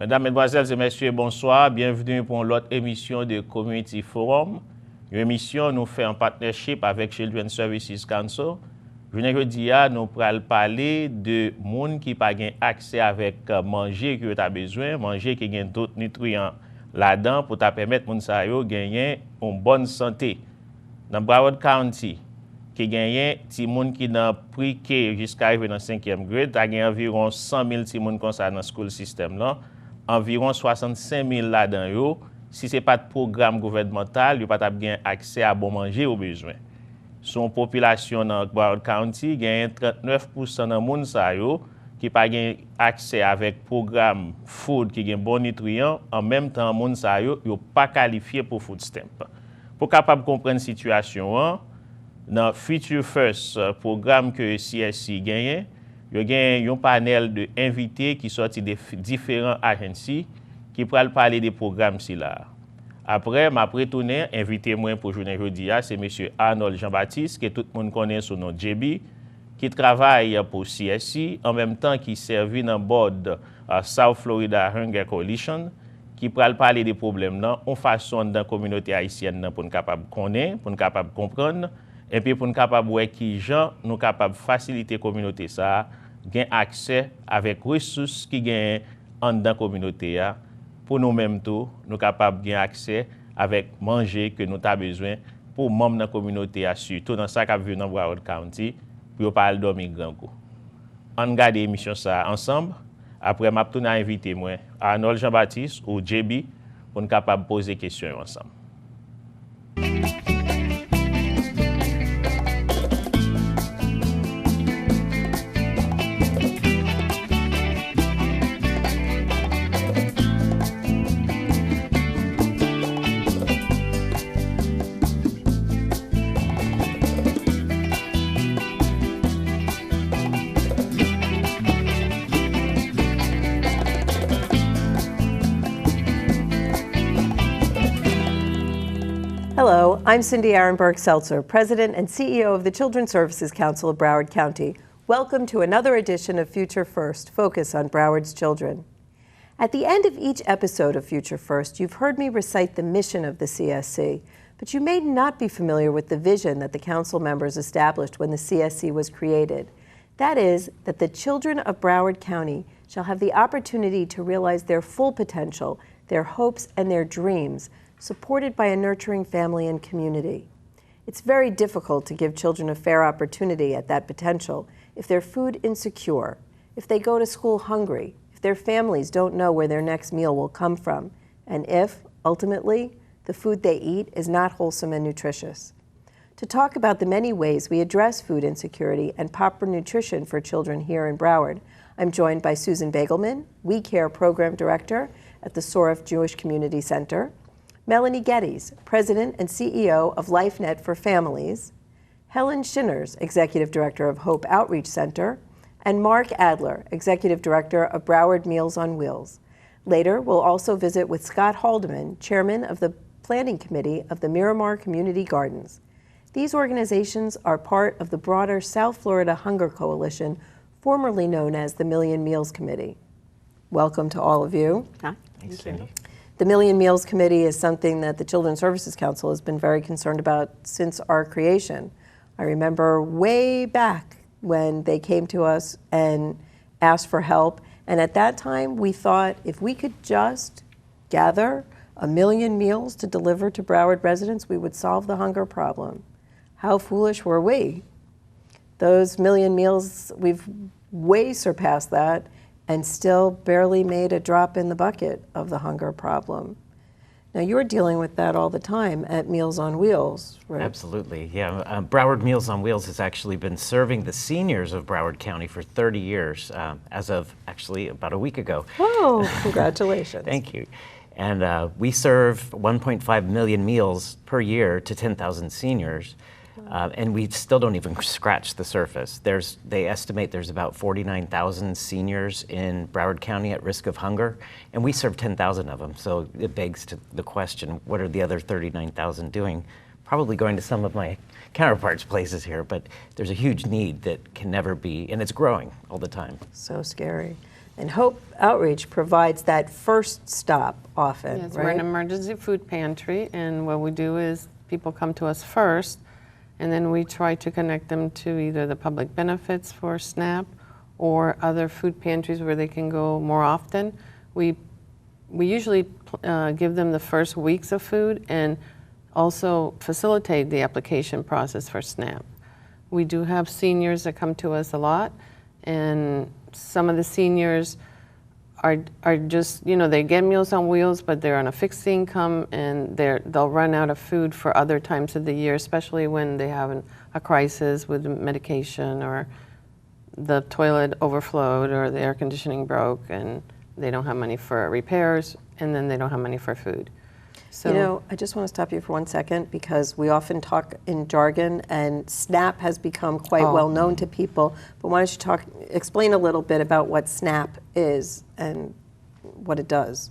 Mesdames, Mesdemoiselles et Messieurs, bonsoir. Bienvenue pour l'autre émission de Community Forum. Une émission nous fait en partnership avec Children's Services Council. Aujourd'hui, nous allons parler de gens qui n'ont pas accès avec manger que tu as besoin, manger qui a d'autres nutriments là-dedans pour te permettre de gagner une bonne santé. Dans Broward County, qui gagne des gens qui ont pris jusqu'à arriver dans 5e grade, tu as environ 100 000 gens comme ça dans le school system là. Environ 65 000 là-dedans. Si ce n'est pas de programme gouvernemental, il n'y a pas accès à bon manger aux besoins. Son population dans Broward County, il y a 39% de monde qui n'ont pas accès avec programme food qui a bon nutriments. En même temps, monde ça yo pas qualifié pour food stamp. Pour capable comprendre la situation, dans Future First programme que CSC gagne, il y a un panel d'invités qui sortent de différentes agences qui pourraient parler des programmes là. Après, m'a retourné invité moi pour journée aujourd'hui, c'est monsieur Arnold Jean-Baptiste que tout le monde connaît sous nom JB qui travaille pour CSC en même temps qui servit dans le board South Florida Hunger Coalition qui pourraient parler des problèmes là en façon dans la communauté haïtienne pour nous capable connaître, pour nous capable comprendre et puis pour nous capable voir qui gens nous capable faciliter la communauté ça gain accès avec ressources qui gain en dans communauté pour nous-mêmes tout nous capable gain accès avec manger que nous avons besoin pour membres de la communauté surtout dans ça qui vient dans Broward County pour parler dormir grand coup. On regarde l'émission ça ensemble. Après m'a tourné invité moi Arnold Jean-Baptiste ou JB pour nous capable poser questions ensemble. Hello, I'm Cindy Arenberg-Seltzer, President and CEO of the Children's Services Council of Broward County. Welcome to another edition of Future First, Focus on Broward's Children. At the end of each episode of Future First, you've heard me recite the mission of the CSC, but you may not be familiar with the vision that the council members established when the CSC was created. That is, that the children of Broward County shall have the opportunity to realize their full potential, their hopes, and their dreams, supported by a nurturing family and community. It's very difficult to give children a fair opportunity at that potential if they're food insecure, if they go to school hungry, if their families don't know where their next meal will come from, and if, ultimately, the food they eat is not wholesome and nutritious. To talk about the many ways we address food insecurity and proper nutrition for children here in Broward, I'm joined by Susan Bagelman, We Care Program Director at the Soref Jewish Community Center, Melanie Geddes, President and CEO of LifeNet for Families, Helen Shinners, Executive Director of Hope Outreach Center, and Mark Adler, Executive Director of Broward Meals on Wheels. Later, we'll also visit with Scott Haldeman, Chairman of the Planning Committee of the Miramar Community Gardens. These organizations are part of the broader South Florida Hunger Coalition, formerly known as the Million Meals Committee. Welcome to all of you. Hi. Thanks, Cindy. The Million Meals Committee is something that the Children's Services Council has been very concerned about since our creation. I remember way back when they came to us and asked for help, and at that time we thought if we could just gather 1 million meals to deliver to Broward residents, we would solve the hunger problem. How foolish were we? Those 1 million meals, we've way surpassed that, and still barely made a drop in the bucket of the hunger problem. Now, you're dealing with that all the time at Meals on Wheels, right? Absolutely, yeah. Broward Meals on Wheels has actually been serving the seniors of Broward County for 30 years, as of actually about a week ago. Oh, congratulations. Thank you. And we serve 1.5 million meals per year to 10,000 seniors. And we still don't even scratch the surface. They estimate there's about 49,000 seniors in Broward County at risk of hunger, and we serve 10,000 of them. So it begs to the question, what are the other 39,000 doing? Probably going to some of my counterparts' places here, but there's a huge need that can never be, and it's growing all the time. So scary. And Hope Outreach provides that first stop often, Yes, right? we're an emergency food pantry, and what we do is people come to us first, and then we try to connect them to either the public benefits for SNAP or other food pantries where they can go more often. We usually give them the first weeks of food and also facilitate the application process for SNAP. We do have seniors that come to us a lot, and some of the seniors are just, they get Meals on Wheels, but they're on a fixed income, and they'll run out of food for other times of the year, especially when they have a crisis with medication, or the toilet overflowed, or the air conditioning broke, and they don't have money for repairs, and then they don't have money for food. So, I just want to stop you for 1 second, because we often talk in jargon, and SNAP has become quite well known to people. But why don't you explain a little bit about what SNAP is and what it does?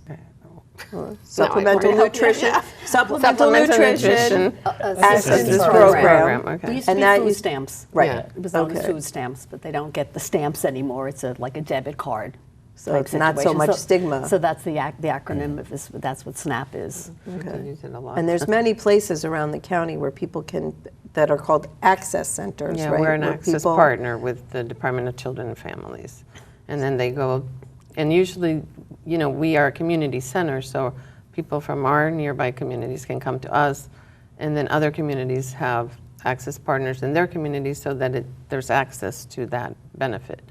Supplemental nutrition, supplemental nutrition assistance program. Okay. We used to And be that food used- stamps. Right. Yeah, it was known as Okay. food stamps, but they don't get the stamps anymore. It's like a debit card. So type it's not so situation. much stigma. So that's the acronym of this. That's what SNAP is. We do use it a lot. And there's many places around the county where people that are called access centers, Yeah, right? we're an Where access people- partner with the Department of Children and Families. And then they go, and usually, we are a community center, so people from our nearby communities can come to us, and then other communities have access partners in their communities so that there's access to that benefit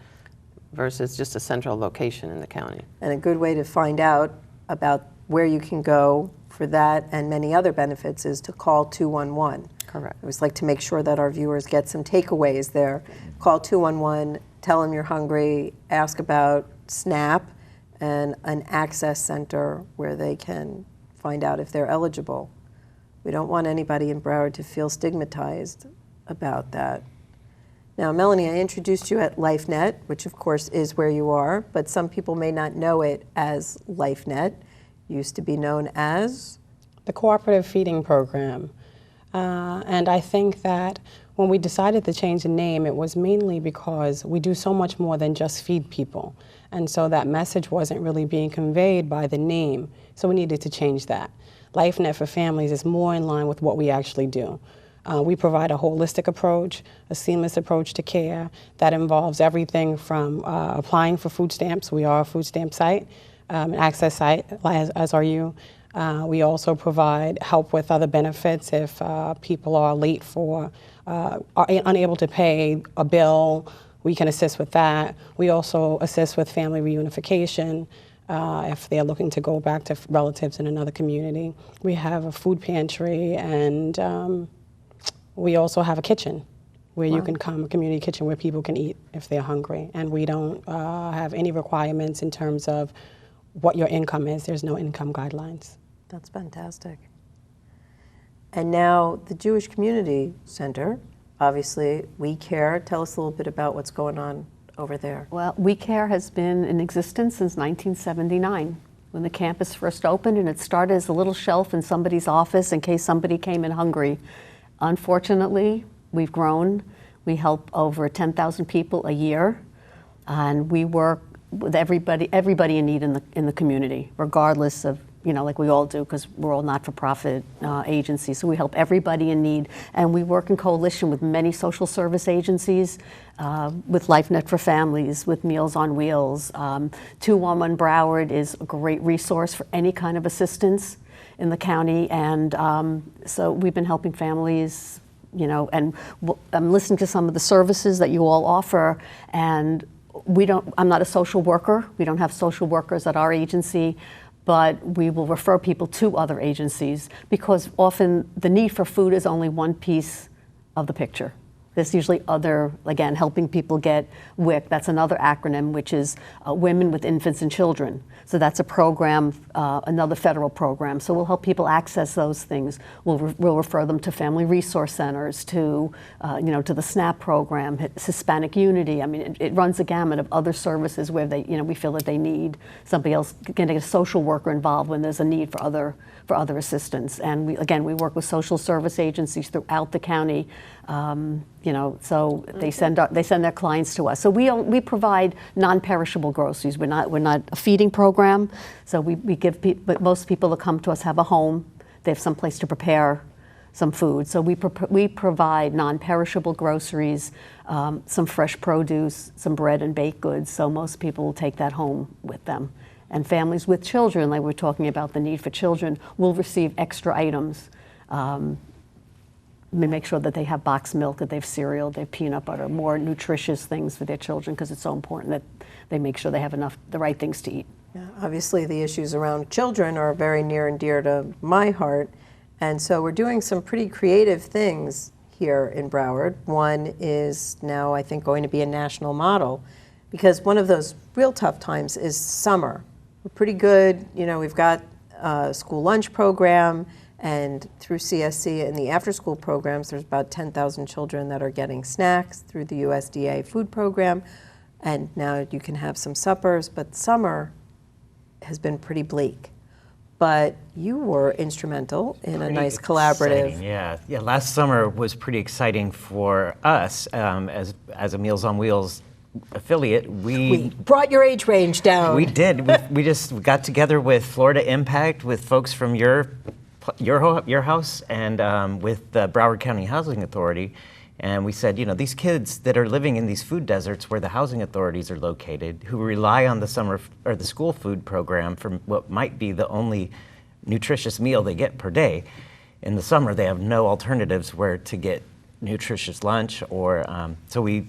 versus just a central location in the county. And a good way to find out about where you can go for that and many other benefits is to call 211. Correct. I always like to make sure that our viewers get some takeaways there. Call 211, tell them you're hungry, ask about SNAP and an access center where they can find out if they're eligible. We don't want anybody in Broward to feel stigmatized about that. Now, Melanie, I introduced you at LifeNet, which of course is where you are, but some people may not know it as LifeNet. Used to be known as? The Cooperative Feeding Program. And I think that when we decided to change the name, it was mainly because we do so much more than just feed people. And so that message wasn't really being conveyed by the name, so we needed to change that. LifeNet for Families is more in line with what we actually do. We provide a holistic approach, a seamless approach to care that involves everything from applying for food stamps. We are a food stamp site, an access site, as are you. We also provide help with other benefits if people are late are unable to pay a bill. We can assist with that. We also assist with family reunification if they're looking to go back to relatives in another community. We have a food pantry, and we also have a kitchen where you can come, a community kitchen where people can eat if they're hungry. And we don't have any requirements in terms of what your income is. There's no income guidelines. That's fantastic. And now the Jewish Community Center, obviously, We Care. Tell us a little bit about what's going on over there. Well, We Care has been in existence since 1979 when the campus first opened, and it started as a little shelf in somebody's office in case somebody came in hungry. Unfortunately, we've grown. We help over 10,000 people a year, and we work with everybody in need in the community, regardless of, like we all do, because we're all not-for-profit agencies. So we help everybody in need, and we work in coalition with many social service agencies, with LifeNet for Families, with Meals on Wheels. 211 Broward is a great resource for any kind of assistance in the county, and so we've been helping families, and I'm listening to some of the services that you all offer, and I'm not a social worker. We don't have social workers at our agency, but we will refer people to other agencies because often the need for food is only one piece of the picture. There's usually other, again, helping people get WIC. That's another acronym, which is Women with Infants and Children. So that's a program, another federal program. So we'll help people access those things. We'll refer them to family resource centers, to to the SNAP program, Hispanic Unity. I mean, it runs a gamut of other services where we feel that they need somebody else, getting a social worker involved when there's a need for other assistance. And we work with social service agencies throughout the county. So they send their clients to us. So we provide non-perishable groceries. We're not a feeding program. So we give but most people that come to us have a home. They have some place to prepare some food. So we provide non-perishable groceries, some fresh produce, some bread and baked goods. So most people will take that home with them. And families with children, like we're talking about the need for children, will receive extra items. We make sure that they have boxed milk, that they have cereal, they have peanut butter, more nutritious things for their children, because it's so important that they make sure they have the right things to eat. Yeah, obviously the issues around children are very near and dear to my heart. And so we're doing some pretty creative things here in Broward. One is now, I think, going to be a national model, because one of those real tough times is summer. We're pretty good, we've got a school lunch program, and through CSC and the after-school programs, there's about 10,000 children that are getting snacks through the USDA food program, and now you can have some suppers, but summer has been pretty bleak. But you were instrumental in a nice collaborative. Exciting, yeah. Last summer was pretty exciting for us as a Meals on Wheels affiliate. We brought your age range down. We did. we just got together with Florida Impact, with folks from your house, and with the Broward County Housing Authority. And we said, these kids that are living in these food deserts where the housing authorities are located, who rely on the summer or the school food program for what might be the only nutritious meal they get per day. In the summer, they have no alternatives where to get nutritious lunch, or so we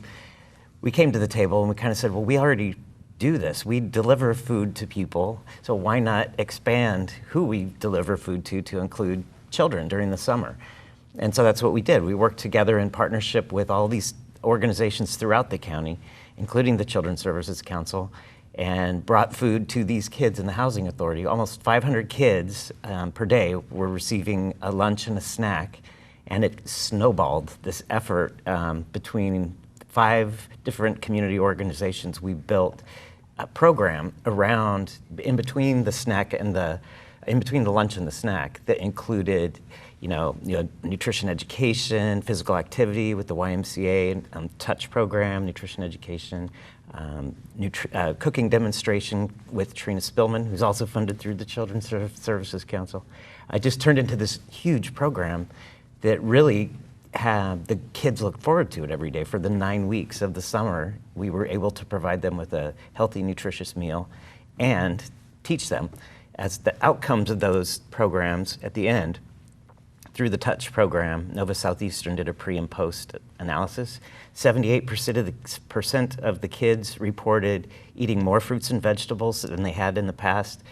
came to the table and we kind of said, well, we already do this. We deliver food to people, so why not expand who we deliver food to include children during the summer? And so that's what we did. We worked together in partnership with all these organizations throughout the county, including the Children's Services Council, and brought food to these kids in the Housing Authority. Almost 500 kids per day were receiving a lunch and a snack, and it snowballed this effort between 5 different community organizations. We built a program around, in between the lunch and the snack, that included nutrition education, physical activity with the YMCA, touch program, nutrition education, cooking demonstration with Trina Spillman, who's also funded through the Children's Services Council. I just turned into this huge program that really had the kids look forward to it every day. For the 9 weeks of the summer, we were able to provide them with a healthy, nutritious meal and teach them as the outcomes of those programs at the end. Through the Touch program, Nova Southeastern did a pre and post analysis. 78% of the kids reported eating more fruits and vegetables than they had in the past.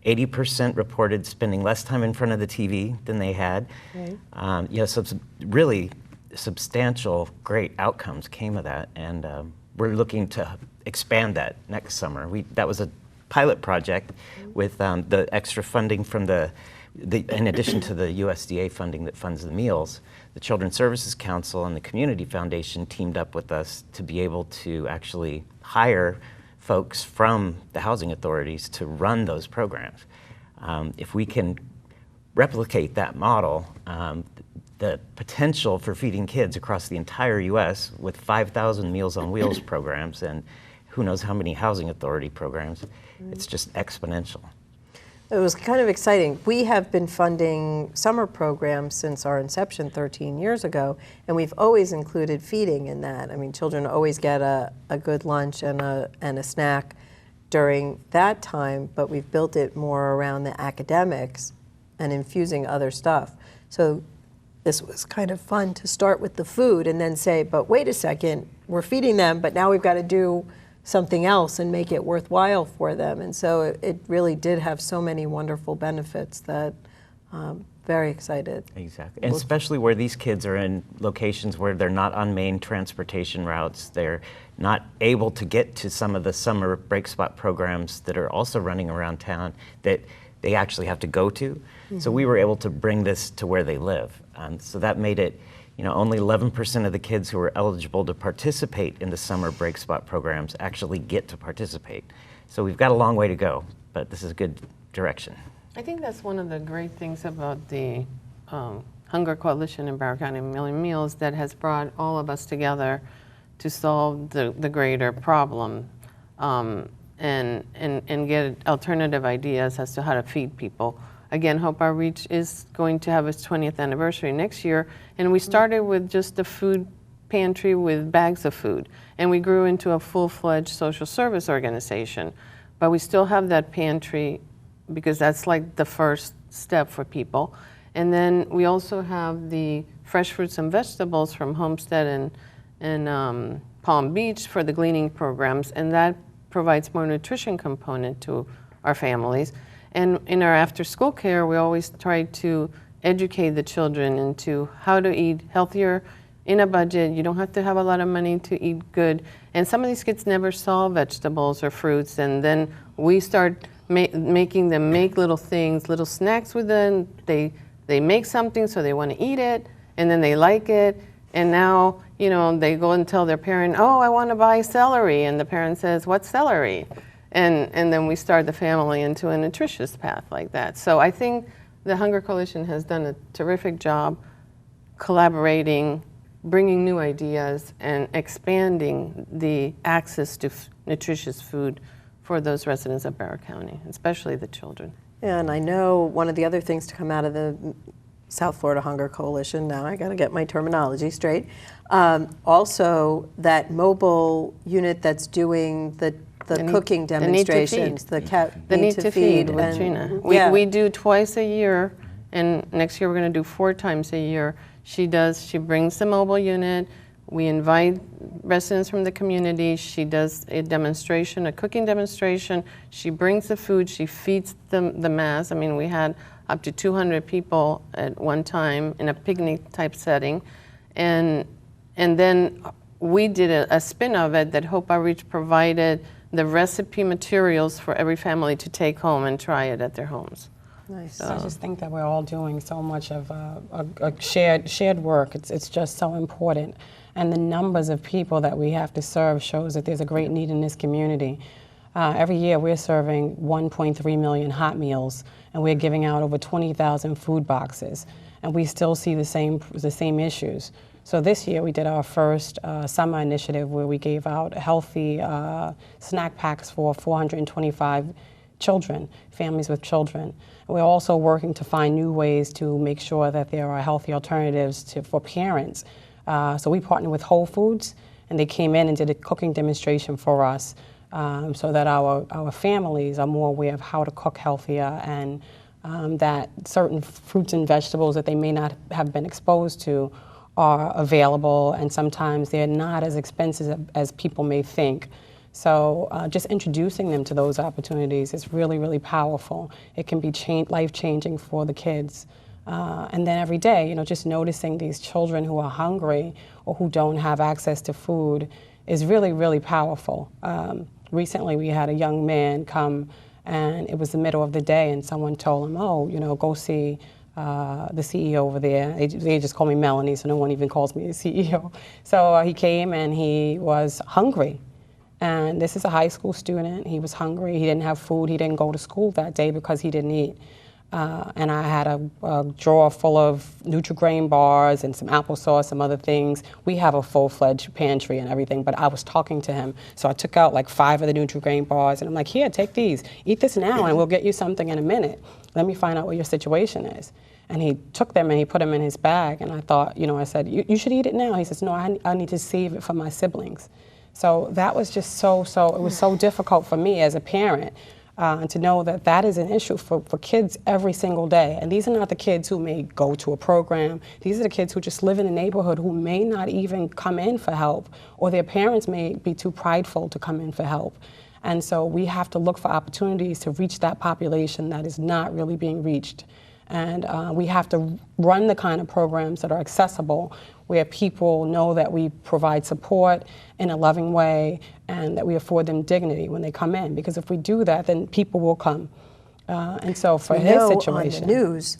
80% reported spending less time in front of the TV than they had. Right. So some really substantial, great outcomes came of that, and we're looking to expand that next summer. That was a pilot project with the extra funding from in addition to the USDA funding that funds the meals. The Children's Services Council and the Community Foundation teamed up with us to be able to actually hire folks from the housing authorities to run those programs. If we can replicate that model, the potential for feeding kids across the entire U.S. with 5,000 Meals on Wheels programs and who knows how many housing authority programs, it's just exponential. It was kind of exciting. We have been funding summer programs since our inception 13 years ago, and we've always included feeding in that. I mean, children always get a good lunch and a snack during that time, but we've built it more around the academics and infusing other stuff. So this was kind of fun to start with the food and then say, but wait a second, we're feeding them, but now we've got to do something else and make it worthwhile for them. And so it really did have so many wonderful benefits that very excited. Exactly, and especially where these kids are in locations where they're not on main transportation routes, they're not able to get to some of the summer break spot programs that are also running around town that they actually have to go to. Mm-hmm. So we were able to bring this to where they live. So that made it, only 11% of the kids who are eligible to participate in the summer break spot programs actually get to participate. So we've got a long way to go, but this is a good direction. I think that's one of the great things about the Hunger Coalition in Broward County, Million Meals, that has brought all of us together to solve the greater problem, and get alternative ideas as to how to feed people. Again, Hope Outreach is going to have its 20th anniversary next year, and we started with just a food pantry with bags of food, and we grew into a full-fledged social service organization. But we still have that pantry because that's like the first step for people. And then we also have the fresh fruits and vegetables from Homestead and Palm Beach for the gleaning programs, and that provides more nutrition component to our families. And in our after-school care, we always try to educate the children into how to eat healthier in a budget. You don't have to have a lot of money to eat good. And some of these kids never saw vegetables or fruits, and then we start making them make little things, little snacks with them. They make something, so they want to eat it, and then they like it. And now, you know, they go and tell their parent, oh, I want to buy celery. And the parent says, what's celery? And then we start the family into a nutritious path like that. So I think the Hunger Coalition has done a terrific job collaborating, bringing new ideas, and expanding the access to nutritious food for those residents of Broward County, especially the children. And I know one of the other things to come out of the South Florida Hunger Coalition, now I got to get my terminology straight, also that mobile unit that's doing the cooking demonstrations, the Need to Feed with Gina. We do twice a year, and next year we're going to do 4 times a year. She brings the mobile unit. We invite residents from the community. She does a demonstration, a cooking demonstration. She brings the food. She feeds the mass. I mean, we had up to 200 people at one time in a picnic type setting. And then we did a spin of it that Hope Outreach provided the recipe materials for every family to take home and try it at their homes. Nice. So I just think that we're all doing so much of a shared work. It's just so important. And the numbers of people that we have to serve shows that there's a great need in this community. Every year we're serving 1.3 million hot meals, and we're giving out over 20,000 food boxes, and we still see the same issues. So this year we did our first summer initiative where we gave out healthy snack packs for 425 children, families with children. And we're also working to find new ways to make sure that there are healthy alternatives for parents. So we partnered with Whole Foods, and they came in and did a cooking demonstration for us so that our families are more aware of how to cook healthier, and that certain fruits and vegetables that they may not have been exposed to are available, and sometimes they're not as expensive as people may think. So just introducing them to those opportunities is really, really powerful. It can be life-changing for the kids. And then every day, just noticing these children who are hungry or who don't have access to food is really, really powerful. Recently, we had a young man come, and it was the middle of the day, and someone told him, oh, go see the CEO over there. They just call me Melanie, so no one even calls me the CEO. So he came, and he was hungry. And this is a high school student. He was hungry. He didn't have food. He didn't go to school that day because he didn't eat. And I had a drawer full of Nutri-Grain bars and some applesauce, some other things. We have a full-fledged pantry and everything, but I was talking to him. So I took out like 5 of the Nutri-Grain bars, and I'm like, here, take these. Eat this now, and we'll get you something in a minute. Let me find out what your situation is. And he took them, and he put them in his bag, and I thought, I said, you should eat it now. He says, no, I need to save it for my siblings. So that was just it was so difficult for me as a parent to know that that is an issue for kids every single day. And these are not the kids who may go to a program. These are the kids who just live in a neighborhood who may not even come in for help, or their parents may be too prideful to come in for help. And so we have to look for opportunities to reach that population that is not really being reached. And we have to run the kind of programs that are accessible, where people know that we provide support in a loving way and that we afford them dignity when they come in. Because if we do that, then people will come. And so for his situation... on the news,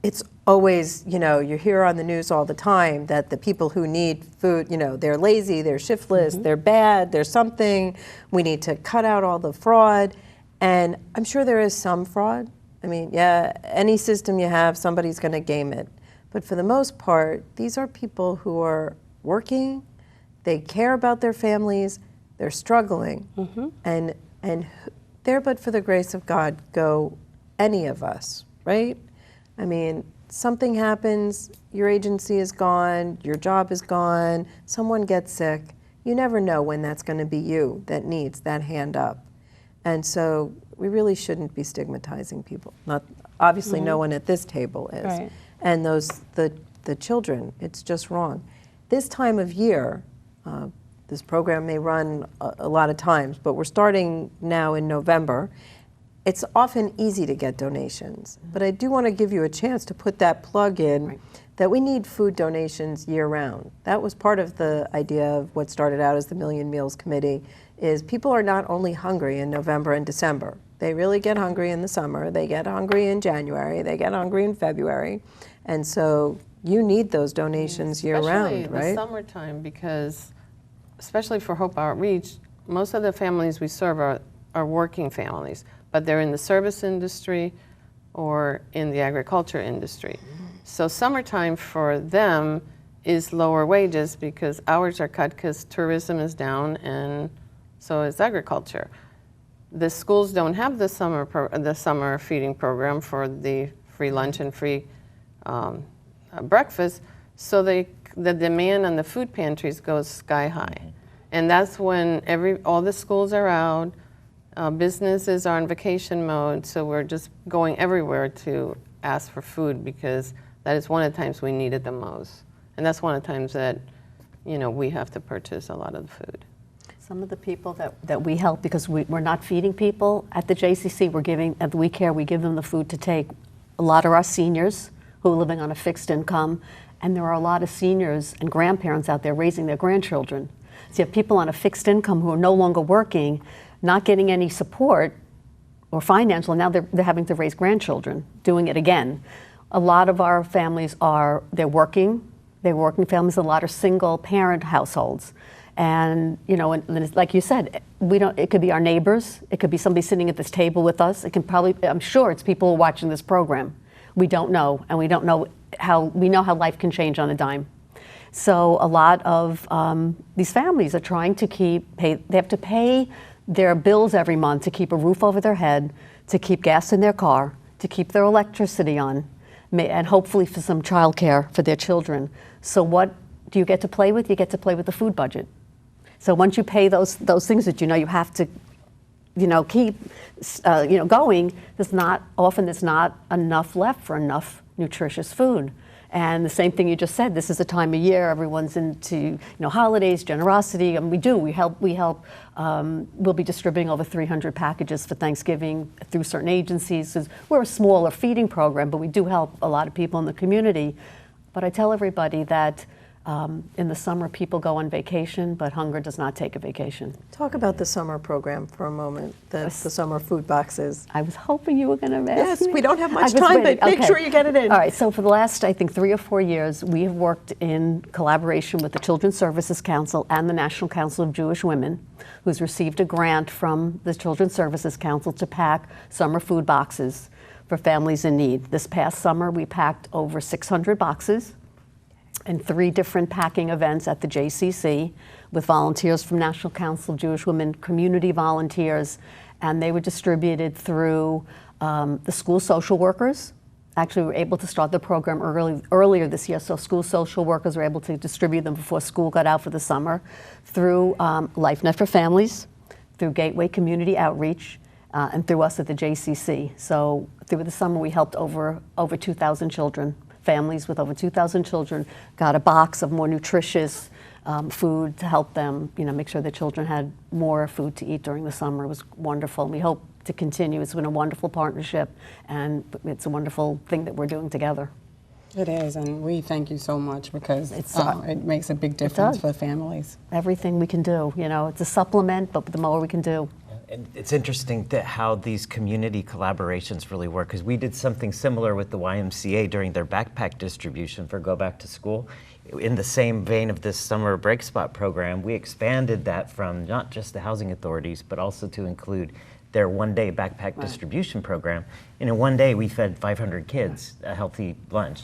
it's always, you hear on the news all the time that the people who need food, they're lazy, they're shiftless, they're bad, there's something. We need to cut out all the fraud. And I'm sure there is some fraud. I mean, yeah, any system you have, somebody's going to game it. But for the most part, these are people who are working, they care about their families, they're struggling, and there but for the grace of God go any of us, right? I mean, something happens, your agency is gone, your job is gone, someone gets sick. You never know when that's going to be you that needs that hand up. And so we really shouldn't be stigmatizing people. Not obviously no one at this table is. Right. And the children, it's just wrong. This time of year, this program may run a lot of times, but we're starting now in November. It's often easy to get donations, but I do want to give you a chance to put that plug in that we need food donations year-round. That was part of the idea of what started out as the Million Meals Committee, is people are not only hungry in November and December. They really get hungry in the summer, they get hungry in January, they get hungry in February, and so you need those donations year-round, right? Especially the summertime, because especially for Hope Outreach, most of the families we serve are working families, but they're in the service industry or in the agriculture industry. So summertime for them is lower wages because hours are cut because tourism is down and so is agriculture. The schools don't have the summer feeding program for the free lunch and free breakfast, so the demand on the food pantries goes sky high. And that's when all the schools are out, businesses are in vacation mode, so we're just going everywhere to ask for food because that is one of the times we need it the most. And that's one of the times that, we have to purchase a lot of the food. Some of the people that we help, because we're not feeding people at the JCC, at the We Care, we give them the food to take. A lot of our seniors who are living on a fixed income, and there are a lot of seniors and grandparents out there raising their grandchildren. So you have people on a fixed income who are no longer working, not getting any support or financial, and now they're having to raise grandchildren, doing it again. A lot of our families they're working families, a lot are single parent households. And, and like you said, it could be our neighbors, it could be somebody sitting at this table with us, I'm sure it's people who are watching this program. We don't know, and we know how life can change on a dime. So a lot of these families are trying to they have to pay their bills every month to keep a roof over their head, to keep gas in their car, to keep their electricity on, and hopefully for some childcare for their children. So what do you get to play with? You get to play with the food budget. So once you pay those things that you have to keep going, there's not enough left for enough nutritious food. And the same thing you just said, this is a time of year, everyone's into holidays, generosity, and we help. We'll be distributing over 300 packages for Thanksgiving through certain agencies. 'Cause we're a smaller feeding program, but we do help a lot of people in the community. But I tell everybody that in the summer, people go on vacation, but hunger does not take a vacation. Talk about the summer program for a moment, the summer food boxes. I was hoping you were going to ask me. Yes, we don't have much time, but make sure you get it in. All right, so for the last, I think, 3 or 4 years, we have worked in collaboration with the Children's Services Council and the National Council of Jewish Women, who's received a grant from the Children's Services Council to pack summer food boxes for families in need. This past summer, we packed over 600 boxes in 3 different packing events at the JCC with volunteers from National Council of Jewish Women, community volunteers, and they were distributed through the school social workers. Actually, we were able to start the program earlier this year, so school social workers were able to distribute them before school got out for the summer, through LifeNet for Families, through Gateway Community Outreach, and through us at the JCC. So through the summer, we helped over 2,000 children. Families with over 2,000 children got a box of more nutritious food to help them, make sure their children had more food to eat during the summer. It was wonderful. We hope to continue. It's been a wonderful partnership, and it's a wonderful thing that we're doing together. It is, and we thank you so much because it makes a big difference for families. Everything we can do, it's a supplement, but the more we can do. And it's interesting how these community collaborations really work, because we did something similar with the YMCA during their backpack distribution for Go Back to School. In the same vein of this summer break spot program, we expanded that from not just the housing authorities, but also to include their one-day backpack distribution program. And in one day, we fed 500 kids a healthy lunch.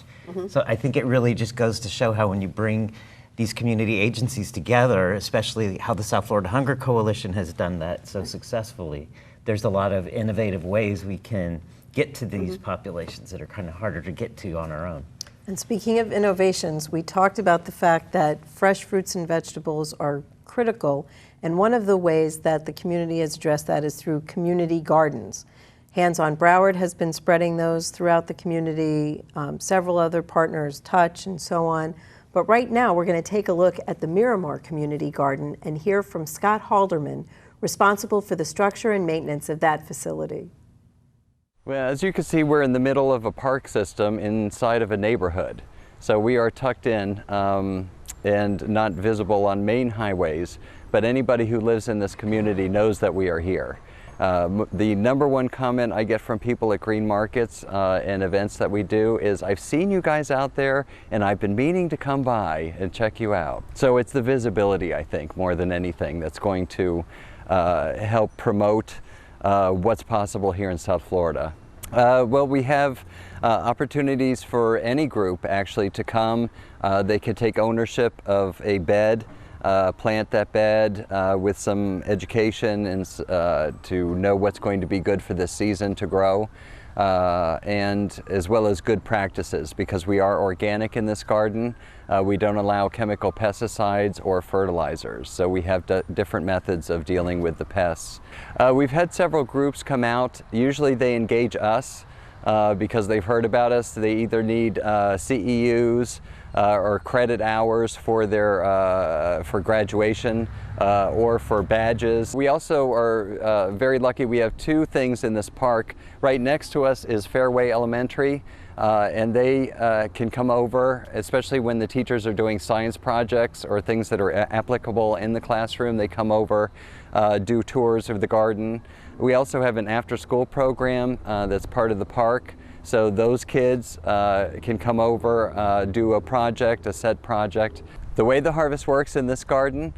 So I think it really just goes to show how when you bring these community agencies together, especially how the South Florida Hunger Coalition has done that so successfully, there's a lot of innovative ways we can get to these populations that are kind of harder to get to on our own. And speaking of innovations, we talked about the fact that fresh fruits and vegetables are critical, and one of the ways that the community has addressed that is through community gardens. Hands on Broward has been spreading those throughout the community, several other partners, Touch and so on. But right now we're going to take a look at the Miramar Community Garden and hear from Scott Halderman, responsible for the structure and maintenance of that facility. Well, as you can see, we're in the middle of a park system inside of a neighborhood. So we are tucked in and not visible on main highways, but anybody who lives in this community knows that we are here. The number one comment I get from people at green markets and events that we do is, I've seen you guys out there and I've been meaning to come by and check you out. So it's the visibility, I think, more than anything, that's going to help promote what's possible here in South Florida. Well, we have opportunities for any group actually to come. They can take ownership of a bed, plant that bed with some education and to know what's going to be good for this season to grow, and as well as good practices, because we are organic in this garden. We don't allow chemical pesticides or fertilizers, so we have different methods of dealing with the pests. We've had several groups come out. Usually they engage us because they've heard about us. They either need CEUs or credit hours for their for graduation or for badges. We also are very lucky. We have two things in this park. Right next to us is Fairway Elementary, and they can come over, especially when the teachers are doing science projects or things that are applicable in the classroom. They come over, do tours of the garden. We also have an after-school program that's part of the park. So those kids can come over, do a project, a set project. The way the harvest works in this garden,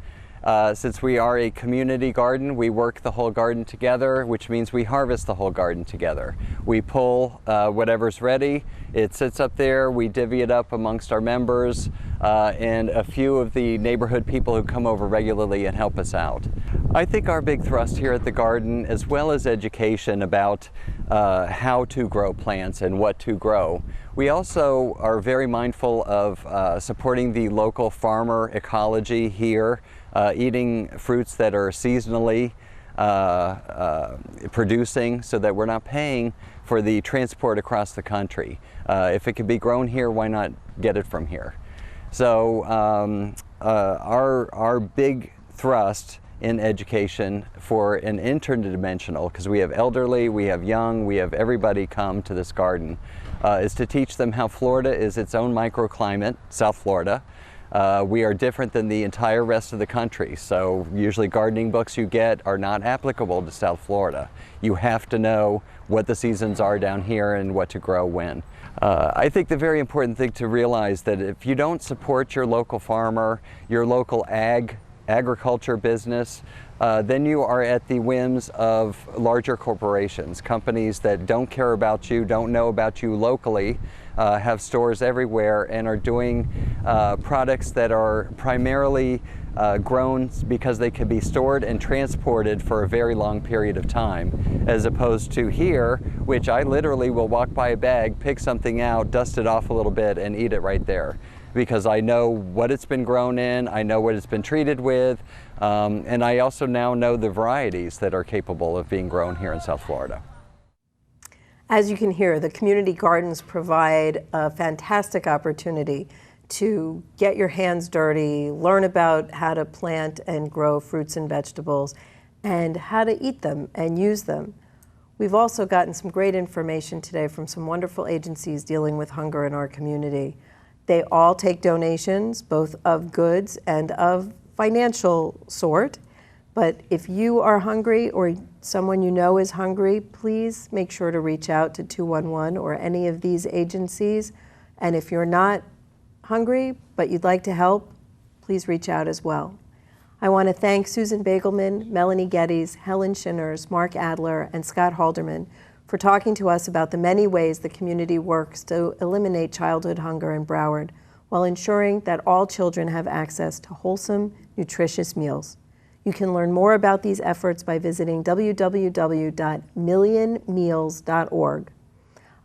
since we are a community garden, we work the whole garden together, which means we harvest the whole garden together. We pull whatever's ready, it sits up there, we divvy it up amongst our members and a few of the neighborhood people who come over regularly and help us out. I think our big thrust here at the garden, as well as education about how to grow plants and what to grow, we also are very mindful of supporting the local farmer ecology here, eating fruits that are seasonally producing, so that we're not paying for the transport across the country. If it can be grown here, why not get it from here? So our big thrust in education for an interdimensional, because we have elderly, we have young, we have everybody come to this garden, is to teach them how Florida is its own microclimate, South Florida. We are different than the entire rest of the country, so usually gardening books you get are not applicable to South Florida. You have to know what the seasons are down here and what to grow when. I think the very important thing to realize that if you don't support your local farmer, your local agriculture business, then you are at the whims of larger corporations, companies that don't care about you, don't know about you locally, have stores everywhere, and are doing products that are primarily grown because they can be stored and transported for a very long period of time, as opposed to here, which I literally will walk by a bag, pick something out, dust it off a little bit, and eat it right there, because I know what it's been grown in, I know what it's been treated with, and I also now know the varieties that are capable of being grown here in South Florida. As you can hear, the community gardens provide a fantastic opportunity to get your hands dirty, learn about how to plant and grow fruits and vegetables, and how to eat them and use them. We've also gotten some great information today from some wonderful agencies dealing with hunger in our community. They all take donations, both of goods and of financial sort. But if you are hungry or someone you know is hungry, please make sure to reach out to 211 or any of these agencies. And if you're not hungry but you'd like to help, please reach out as well. I want to thank Susan Bagelman, Melanie Geddes, Helen Shinners, Mark Adler, and Scott Halderman for talking to us about the many ways the community works to eliminate childhood hunger in Broward while ensuring that all children have access to wholesome, nutritious meals. You can learn more about these efforts by visiting www.millionmeals.org.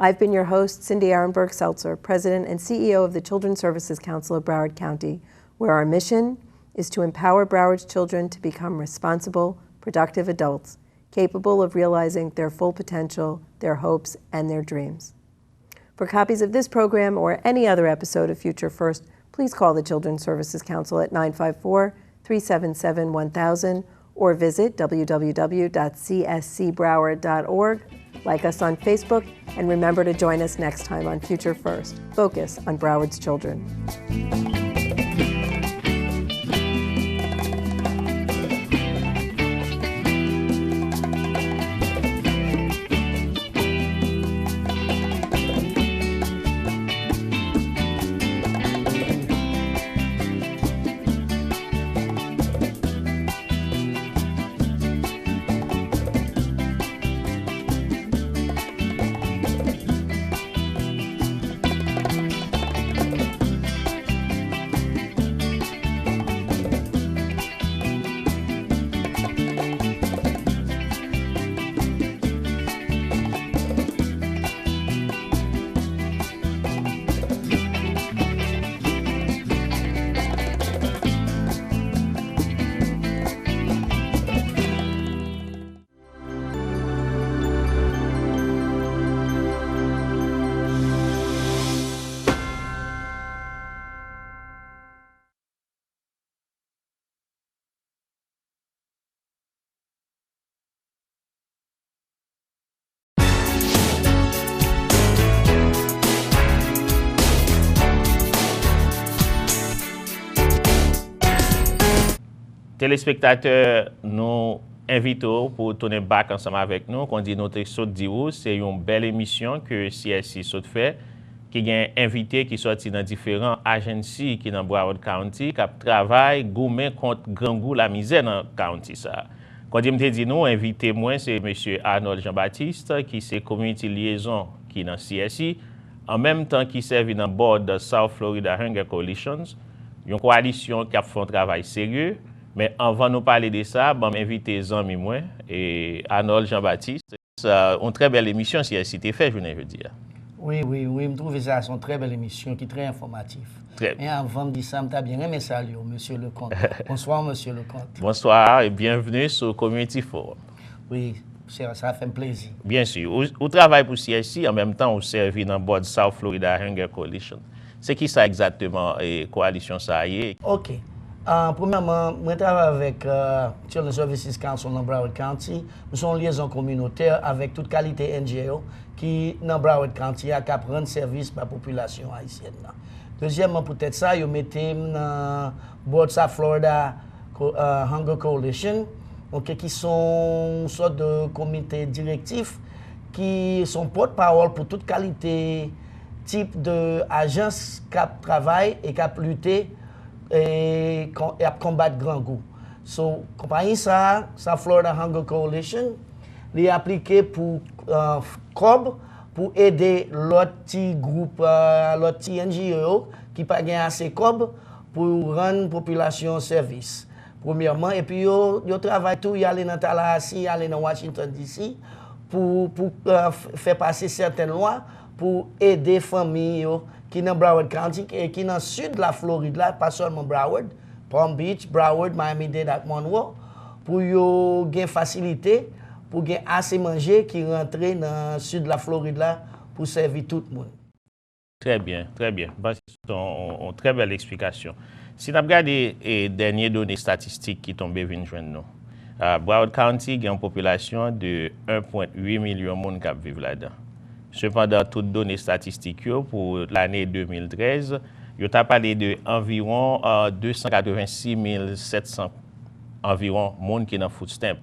I've been your host, Cindy Arenberg-Seltzer, President and CEO of the Children's Services Council of Broward County, where our mission is to empower Broward's children to become responsible, productive adults, capable of realizing their full potential, their hopes, and their dreams. For copies of this program or any other episode of Future First, please call the Children's Services Council at 954-377-1000 or visit www.cscbroward.org. Like us on Facebook, and remember to join us next time on Future First. Focus on Broward's children. Téléspectateurs, nous invitons pour tourner back ensemble avec nous. Qu'on dit notre saute d'Iou, c'est une belle émission que CSC saute fait, qui a invité qui sorti dans différentes agences qui dans Broward County, qui travaillent gourmet contre grand goût la misère dans county ça. Quand je me dis nous, invité moi, c'est M. Arnold Jean-Baptiste, qui c'est community liaison qui dans CSC, en même temps qui servait dans le board de South Florida Hunger Coalitions, une coalition qui a fait un travail sérieux. Mais avant de nous parler de ça, je vais inviter les amis moi et Arnold Jean-Baptiste. C'est une très belle émission si elle s'était fait, je veux dire. Oui, je trouve que c'est une très belle émission qui est très informative. Et avant de dire ça, je bien aimé saluer monsieur le comte. Bonsoir, monsieur le comte. Bonsoir et bienvenue sur Community Forum. Oui, ça fait un plaisir. Bien sûr. Vous travaillez pour CSC, en même temps, vous servez dans le board South Florida Hunger Coalition. C'est qui ça exactement, et coalition ça y est? OK. Premièrement, je travaille avec Children's Services Council dans Broward County. Nous sommes en liaison communautaire avec toute qualité NGO qui, dans Broward County, a qu'à prendre service pour la population haïtienne. Deuxièmement, peut-être ça, ils mettent dans Board South Florida Hunger Coalition, okay, qui sont une sorte de comité directif qui sont porte-parole pour toute qualité type d'agence qui travaille et qui lutte et à combattre grand goût. So, compagnie ça Florida Hunger Coalition, les appliqué pour COB pour aider l'autre petit groupe, l'autre petit NGO qui pas gagné assez COB pour rendre population service. Premièrement, et puis yo travaille tout, y aller dans Tallahassee, y aller dans Washington DC pour faire passer certaines lois pour aider familles qui dans Broward County et qui dans le sud de la Floride, là, pas seulement Broward, Palm Beach, Broward, Miami-Dade et Monroe, pour yo gain facilité, pour gain assez manger qui rentre dans le sud de la Floride là pour servir tout le monde. Très bien, très bien. C'est une très belle explication. Si nous regardons les dernières données statistiques qui tombent venir joindre nous, Broward County a une population de 1,8 million de personnes qui vivent là-dedans. Cependant, toutes données statistiques pour l'année 2013, il a parlé de environ 286 700 environ monde qui est dans food stamp.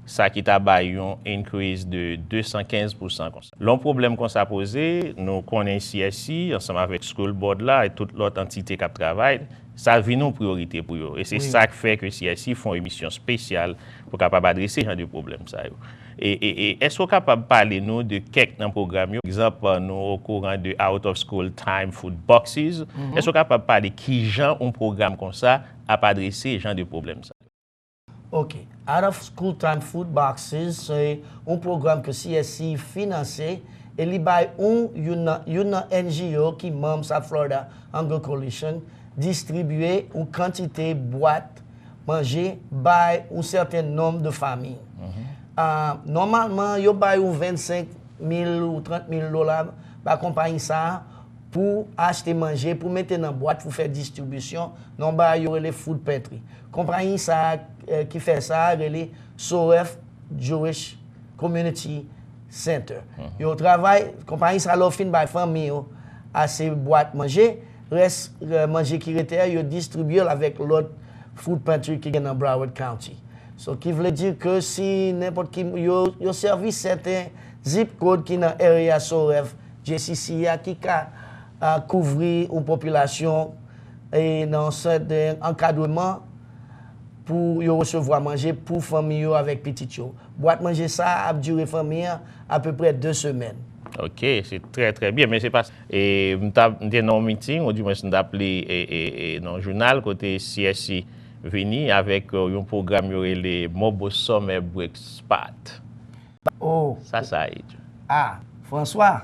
ça qui t'a baillé une increase de 215% comme ça. L'un problème qu'on s'est posé, nous connaissons CSI, ensemble avec School Board là et toute l'autre entité qui travaille, ça vient une priorité pour eux. Et c'est ça qui fait que CSI font une émission spéciale pour capable adresser ce genre de problème ça. Et est-ce qu'on est capable de parler nous de quelques programmes, par exemple, nous au courant de Out of School Time Food Boxes, est-ce qu'on est capable de parler qui genre un programme comme ça à adresser ce genre de problème ça? OK. Out of School Time Food Boxes, c'est un programme que CSI financé et il y a une NGO qui membre sa Florida Hunger Coalition distribuer une quantité de boîtes manger par un certain nombre de familles. Normalement, il y a 25 000 ou 30 000 dollars par compagnie ça pour acheter manger, pour mettre dans boîte, pour faire distribution. Non, il y a les food pantry. Compagnie ça qui fait ça, les SOF Jewish Community Center. Yo travail, compagnie ça l'offre by famille à ces boîtes manger, reste manger qui était, yo distribuer avec l'autre food pantry qui est dans Broward County. So qui veut dire que si n'importe qui yo servi certains zip code qui dans area SOF JCC qui a couvrir une population et dans cet encadrement pour yo recevoir manger pour famille avec petit yo. Boîte manger ça a duré famille à peu près 2 semaines. OK, c'est très très bien, mais c'est pas et m'était dans un meeting, ou du moins nous appelé dans un journal côté CSI venu avec un programme les Mobile Summer Break Spot. Oh, ça aide. Ah, François,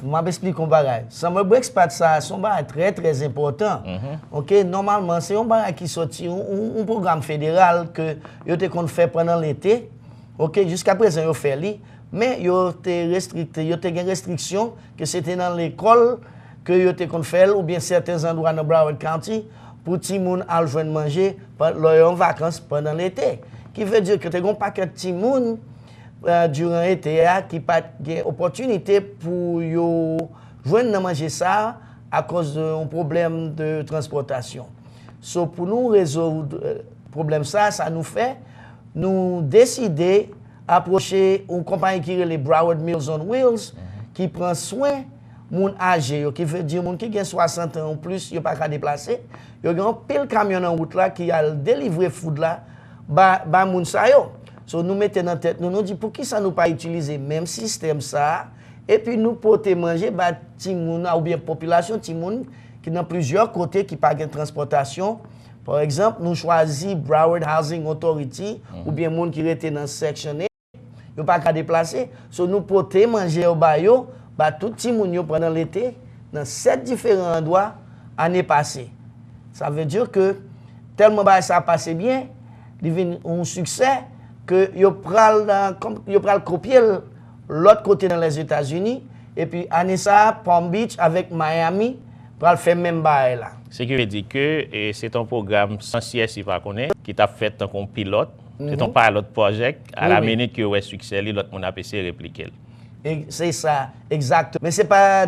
je m'explique un bagage. Summer Break Spot ça son bagage très très important. OK, normalement c'est un bagage qui sorti un programme fédéral que yo te kon fait pendant l'été. OK, jusqu'à présent yo fait li. Mais yo te restricté, yo te gen restriction que c'était dans l'école que yo te kon fait ou bien certains endroits dans Broward County pour ti moun al joindre manger en vacances pendant l'été. Qui veut dire que te gon paquet ti moun durant l'été qui pas gen opportunité pour yo joindre manger ça à cause d'un problème de transportation. So pour nous résoudre problème ça nous fait nous décider approcher une compagnie qui est les Broward Meals on Wheels qui prend soin moun âgé qui veut dire moun qui a 60 ans ou plus yo pas qu'à déplacer yo gen pile camion en route là qui a délivrer food là ba moun sa yo. So nous mettons dans tête nous dit pour qui ça nous pas utiliser même système ça et puis nous porter manger ba ti moun ou bien population ti moun qui dans plusieurs côtés qui pas de transportation. Par exemple, nous choisissons Broward Housing Authority ou bien moun qui était dans section A, yo pas qu'à déplacer, so nous porter manger au bayo, ba tout ti moun yo pendant l'été dans 7 différents endroits année passée. Ça veut dire que tellement ba ça passé bien, devient un succès que yo pral copier l'autre côté dans les États-Unis et puis année ça Palm Beach avec Miami pral faire même bail là. Ce qui veut dire que c'est un programme sans CSI pas connaît qui t'a fait tant qu'on pilote, c'est un pilot project à la minute que ouais succès l'autre mon a essayé répliquer. C'est ça, exact. Mais c'est pas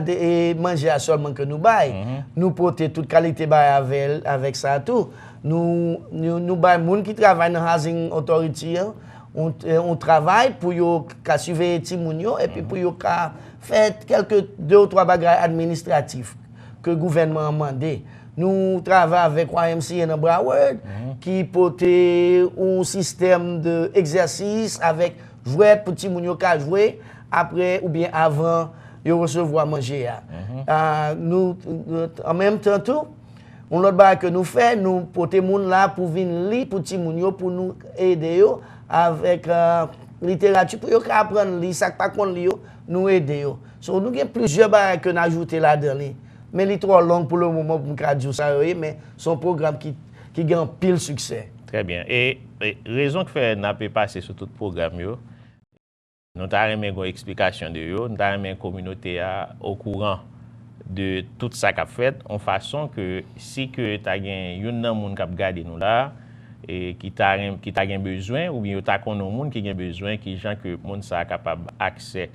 manger seulement que nous bail. Nous porter toute qualité bail avec ça tout. Nous bail moun qui travaille dans housing authority, on travaille pour yo ka surveiller ti moun yo et puis pour yo ka faire quelques 2 ou 3 bagages administratifs que le gouvernement a demandé. Nous travaillons avec YMCA dans Broward qui portait un système d'exercice avec jouets pour petit moun yo ka jouer après ou bien avant yo recevoir manger. Nous en même temps tout on l'autre bagage que nous fait nous porter moun là pour venir li pour petit moun yo pour nous aider yo avec littérature pour yo ka apprendre li ça pas kon li yo nous aider yo. So nous avons plusieurs bagages que nous ajouter là-dedans. Mais il est trop long pour le moment pour nous dire ça, mais son programme qui gagne pile succès. Très bien. Et raison que fait n'a pas passer sur tout programme nous avons une explication de yo, nous avons une communauté au courant de tout ça qu'a fait en façon que si que tu as un monde qui a regardé nous là et qui t'a besoin ou bien tu as un monde qui a besoin qui gens que monde ça capable accès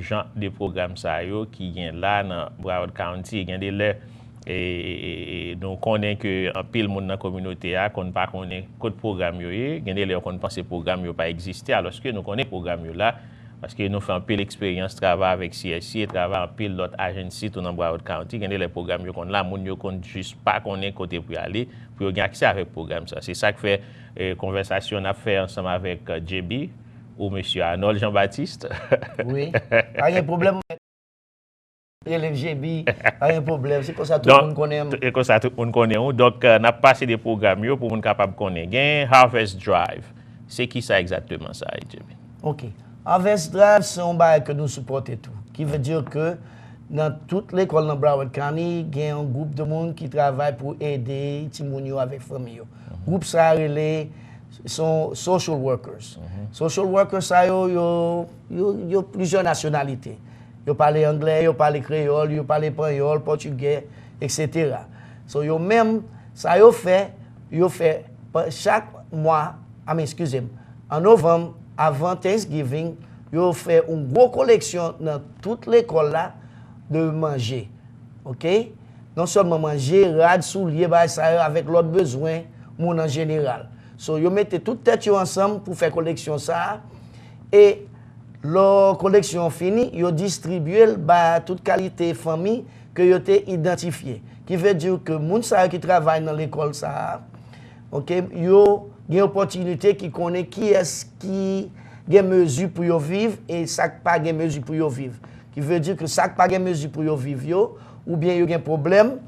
genre des programmes ça yo qui vient là dans Broward County, il y a des Et nous connaissons que un pile monde dans la communauté a qu'on pas connaît code programme yo y gagner les qu'on pense programme yo pas exister alors que nous connaissons programme yo là parce que nous faisons un pile expérience travail avec CSC et travail en pile d'autres agencies tout dans Broward County gagner les programmes yo qu'on là monde yo qu'on juste pas connaît côté pour aller pour gagner accès avec programme ça c'est ça que fait conversation on a fait ensemble avec JB ou monsieur Arnold Jean-Baptiste. Oui, pas de problème. Élève GB, pas de problème. C'est comme ça tout le monde connaît. C'est comme ça tout le monde connaît. Donc, on a passé des programmes pour qu'on capable de connaître. Harvest Drive, c'est qui ça exactement ça, JB? OK. Harvest Drive, c'est un bail que nous supportons tout. Qui veut dire que dans toute l'école dans Broward County, il y a un groupe de monde qui travaille pour aider les gens avec la famille. Le groupe ça sont social workers. Social workers, ça, yo plusieurs nationalités. Yo parle anglais, yo parle créole, yo parle espagnol, portugais, etc. So yo même, ça yo fait chaque mois, excusez-moi, en novembre, avant Thanksgiving, yo fait une grosse collection dans toute l'école là de manger. OK? Non seulement manger, rad, soulier, ça avec l'autre besoin, moun en général. So yo mettez toute tête yo ensemble pour faire collection ça et la collection finie, yo distribué toute qualité famille que yo té identifié. Qui veut dire que moun sa qui travaille dans l'école ça, OK, yo gen opportunité qui connaît qui est qui gen mesure pour yo vivre et ça pas gen mesure pour yo vivre. Qui veut dire que ça pas gen mesure pour yo vivre yo ou bien yo gen problème,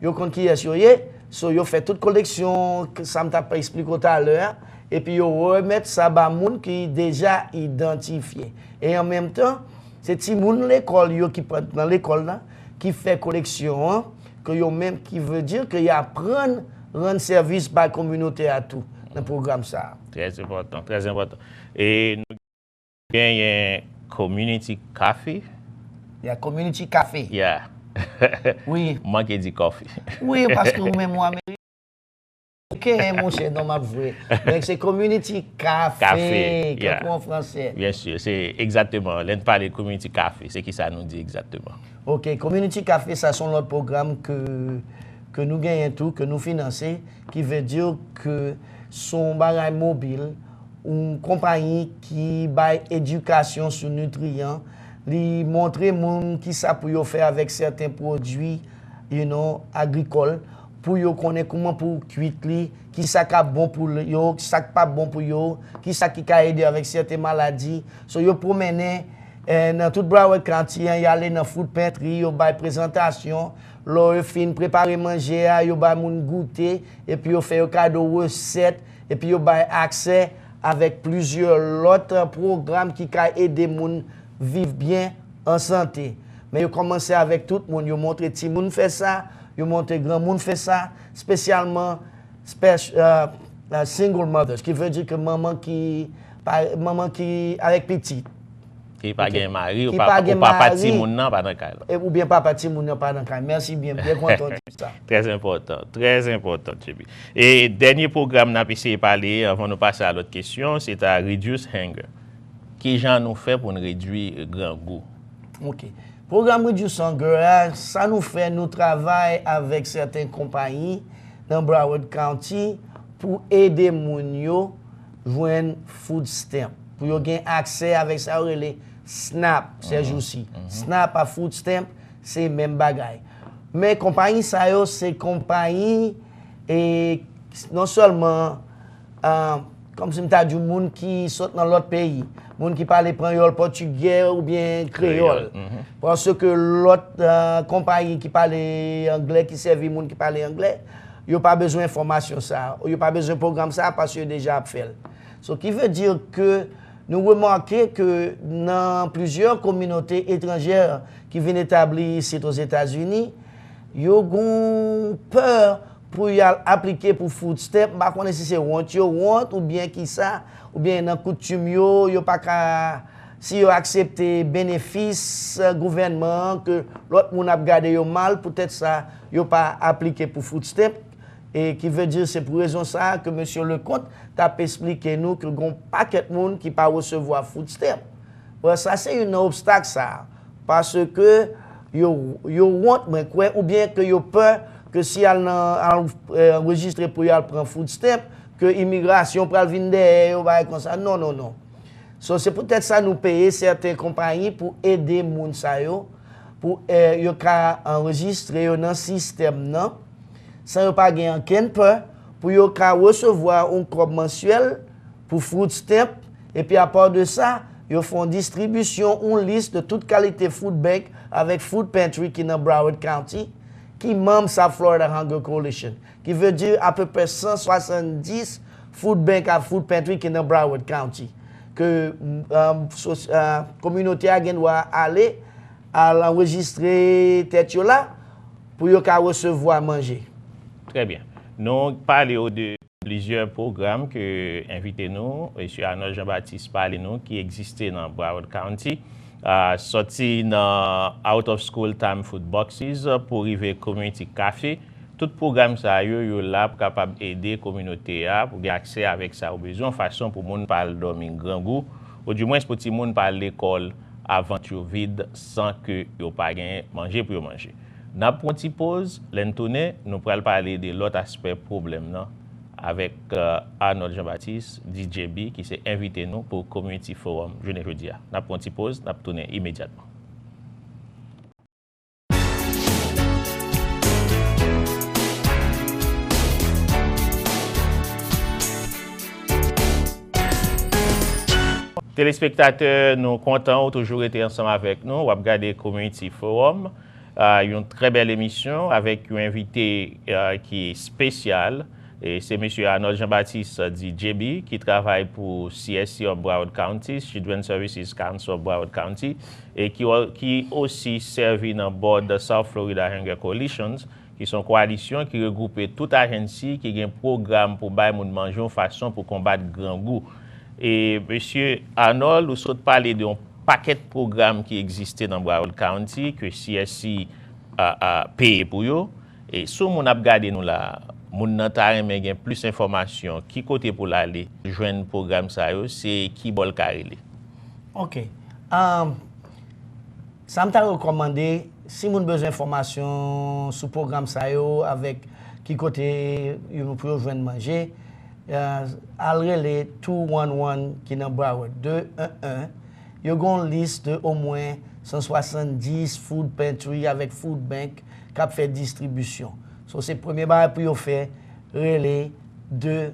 yo connaît qui est yo yé. So yo fait toute collection que ça m'a pas expliqué tout à l'heure et puis yo remettre ça ba moun qui déjà identifié. Et en même temps, c'est ti moun l'école yo qui dans l'école là qui fait collection hein, que yo même qui veut dire que y apprendre rendre service par communauté à tout dans le programme ça. Très important, très important. Et nous gagnons un community café. Il y a community café. Yeah. Oui. Manque du coffee. Oui, parce que même moi, OK, mon cher, non, ma vrai. Donc, c'est community café, yeah. En français. Bien sûr, c'est exactement. L'on parle de community café, c'est qui ça nous dit exactement. OK, community café, ça sont notre programme que nous gagnons tout, que nous finançons, qui veut dire que son bagage mobile, une compagnie qui baille éducation sur nutriments, lui montrer moun qui ça pour yo faire avec certains produits agricoles pour yo connaître comment pour cuire qui ça ka bon pour yo qui ça pas bon pour yo qui ça qui ka aider avec certaines maladies so yo promener dans toute Broward County y aller dans food pantry yo bay présentation là yo fin préparer manger yo bay moun goûter et puis yo fait yo cadeau recette et puis yo bay accès avec plusieurs autres programmes qui ka aider moun vivre bien en santé. Mais yo commencé avec tout le monde, yo montré petit monde fait ça, yo montré grand monde fait ça, spécialement single mothers, qui veut dire que maman qui avec petit qui pas gain mari ou pas petit monde nan pas dans caille. Ou bien pas petit monde nan pas dans caille. Merci bien content de ça. Très important, JB. Et dernier programme n'a essayé parler avant de passer à l'autre question, c'est à reduce hunger. Qui gens nous fait pour nous réduire le grand goût? OK. Programme Reduce Hunger, ça nous fait nous travailler avec certaines compagnies dans Broward County pour aider moun yo joindre food stamp. Pour yo gain accès avec ça les SNAP ces jours-ci. SNAP à food stamp, c'est même bagaille. Mais compagnie ça yo c'est compagnie et non seulement comme si m'ta du monde qui saute dans l'autre pays, monde qui parle espagnol, portugais ou bien créole. Parce que l'autre compagnie qui parle anglais qui servi monde qui parle anglais, yo pas besoin d'information ça, yo pas besoin de programme ça parce que déjà fait. Ce qui veut dire que nous remarquons que dans plusieurs communautés étrangères qui viennent établir ici aux États-Unis, yo ont peur pour y appliquer pour food stamp, pas connait si c'est want ou bien qui ça ou bien dans coutume yo pas ka si yo accepter bénéfice gouvernement que l'autre moun a gardé yo mal peut-être ça yo pas appliquer pour food stamp et qui veut dire c'est pour raison ça que monsieur Lecomte t'a expliqué nous que gon paquet moun qui pas recevoir food stamp. Ouais, ça c'est un obstacle ça parce que yo honte moi quoi ou bien que yo peur que si elle enregistré pour elle prendre food stamp que immigration pral vinn derrière ou comme ça. Non. So c'est peut-être ça nous payer certaines compagnies pour aider moun sa yo pour yo ka enregistrer yo dans système nan sans yo pas gagner aucun peur pour yo ka recevoir un cob mensuel pour food stamp et puis à part de ça ils font distribution une liste de toute qualité food bank avec food pantry qui dans Broward County qui membre sa Florida Hunger Coalition qui veut dire à peu près 170 food bank à food pantry qui dans Broward County que communauté a doit aller à l'enregistrer tête là pour yo ka recevoir manger. Très bien. Nous parlons de plusieurs programmes que invité nous, M. Arnold Jean-Baptiste parle nous qui existaient dans Broward County, sorti dans Out of School Time Food Boxes pour arriver Community Café. Tout programme ça yo là pour capable aider communauté pour avoir accès avec ça au besoin façon pour monde parler dormir grand goût ou du moins pour petit monde parler l'école aventure vide sans que yo pas gain manger pour manger. N'a pour une petite pause, l'entourner nous pourrons parler de l'autre aspect problème non avec Arnold Jean-Baptiste DJB qui s'est invité nous pour Community Forum jeudi. N'a pour une petite pause, n'a tourner immédiatement. Téléspectateurs, nous contents toujours été ensemble avec nous. On va regarder Community Forum. Une très belle émission avec un invité qui est spécial. Et c'est M. Arnold Jean-Baptiste DJB qui travaille pour CSC of Broward County, Children's Services Council of Broward County, et qui aussi servi dans le board de South Florida Hunger Coalitions, qui sont coalitions qui regroupent toute agency qui a un programme pour bailler moun manger une façon pour combattre grand goût. Et M. Arnold, vous avez parlé d'un paquet de programmes qui existaient dans Broward County, que CSC a payé pour eux. Et si on a regardé nous là, moun nan ta reme gen plus d'informations, qui côté pour l'aller, joindre programme ça yo, c'est qui bol karele. OK. Ça m'a recommandé si moun besoin d'informations sur programme ça yo avec qui côté yo pour joindre manger, al relé 211 qui dans Broward 211. Yo gon liste de au moins 170 food pantry avec food bank qui fait distribution. So c'est premier barre pour faire relais 211